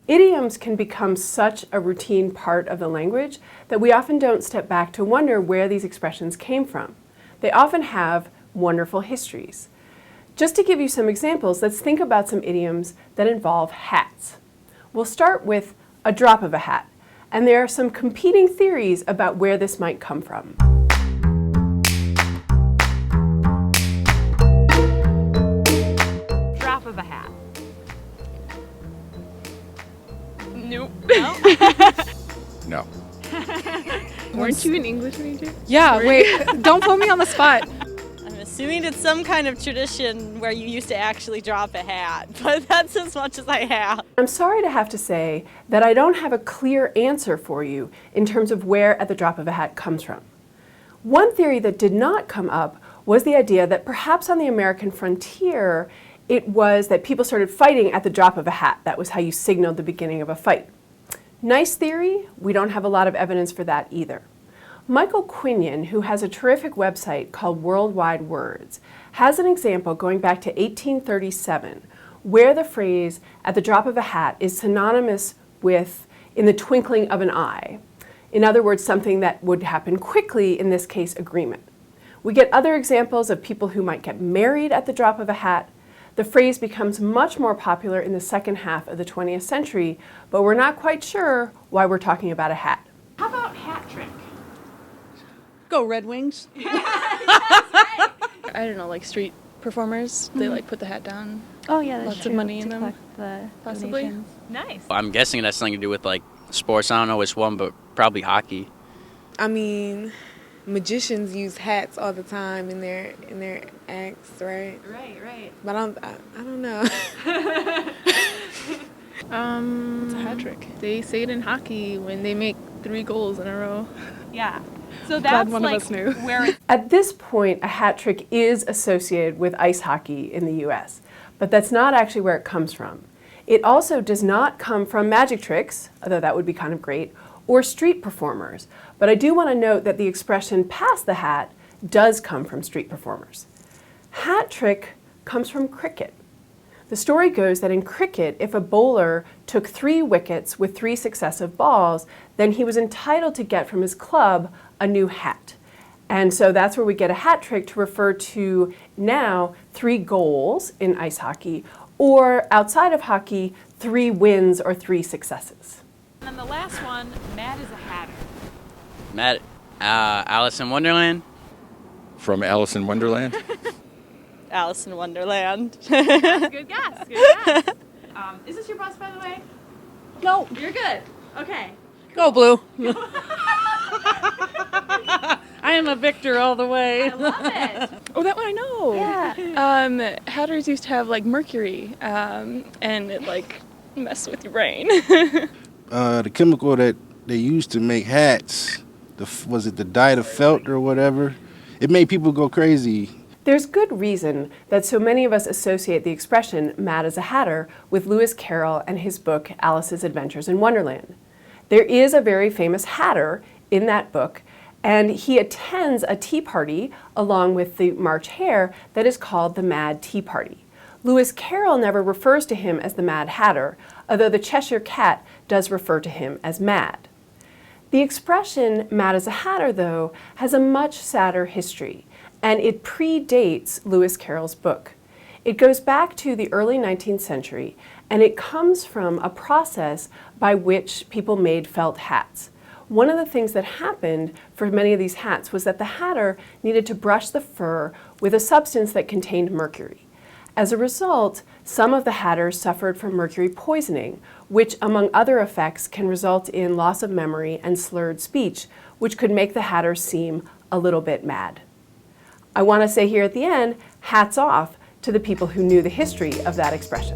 Idioms can become such a routine part of the language that we often don't step back to wonder where these expressions came from. They often have wonderful histories. Just to give you some examples, let's think about some idioms that involve hats. We'll start with a drop of a hat, and there are some competing theories about where this might come from. Drop of a hat. Nope. No? No. Weren't you an English major? Yeah, wait, don't put me on the spot. I'm assuming it's some kind of tradition where you used to actually drop a hat, but that's as much as I have. I'm sorry to have to say that I don't have a clear answer for you in terms of where at the drop of a hat comes from. One theory that did not come up was the idea that perhaps on the American frontier, it was that people started fighting at the drop of a hat. That was how you signaled the beginning of a fight. Nice theory, we don't have a lot of evidence for that either. Michael Quinion, who has a terrific website called Worldwide Words, has an example going back to 1837 where the phrase "at the drop of a hat" is synonymous with "in the twinkling of an eye." In other words, something that would happen quickly, in this case, agreement. We get other examples of people who might get married at the drop of a hat. The phrase becomes much more popular in the second half of the 20th century, but we're not quite sure why we're talking about a hat. How about Hattrick? Go Red Wings. I don't know, like street performers, they like put the hat down. Oh yeah, that's Lots true. of money to in them, collect the possibly. donations. Nice. I'm guessing it has something to do with like sports. I don't know which one, but probably hockey. I mean, magicians use hats all the time in their acts, right? Right. But I don't know. It's a hat trick. They say it in hockey when they make 3 goals in a row. Yeah. So Glad that's one of like us knew. where it's At this point, a hat trick is associated with ice hockey in the US, but that's not actually where it comes from. It also does not come from magic tricks, although that would be kind of great, or street performers. But I do want to note that the expression "pass the hat" does come from street performers. Hat trick comes from cricket. The story goes that in cricket, if a bowler took 3 wickets with 3 successive balls, then he was entitled to get from his club a new hat. And so that's where we get a hat trick to refer to now 3 goals in ice hockey, or outside of hockey, 3 wins or 3 successes. and then the last one, Mad as a Hatter. Matt, Alice in Wonderland? From Alice in Wonderland? Alice in Wonderland. Good guess. Good guess. Is this your bus, by the way? No. You're good. Okay. Go Blue. I am a victor all the way. I love it. Oh, that one I know. Yeah. Hatters used to have like mercury, and it like messed with your brain. The chemical that they used to make hats, was it the dye of felt or whatever? It made people go crazy. There's good reason that so many of us associate the expression "mad as a hatter" with Lewis Carroll and his book Alice's Adventures in Wonderland. There is a very famous hatter in that book, and he attends a tea party along with the March Hare that is called the Mad Tea Party. Lewis Carroll never refers to him as the Mad Hatter, although the Cheshire Cat does refer to him as Mad. The expression "mad as a hatter," though, has a much sadder history, and it predates Lewis Carroll's book. It goes back to the early 19th century, and it comes from a process by which people made felt hats. One of the things that happened for many of these hats was that the hatter needed to brush the fur with a substance that contained mercury. As a result, some of the hatters suffered from mercury poisoning, which, among other effects, can result in loss of memory and slurred speech, which could make the hatters seem a little bit mad. I want to say here at the end, hats off to the people who knew the history of that expression.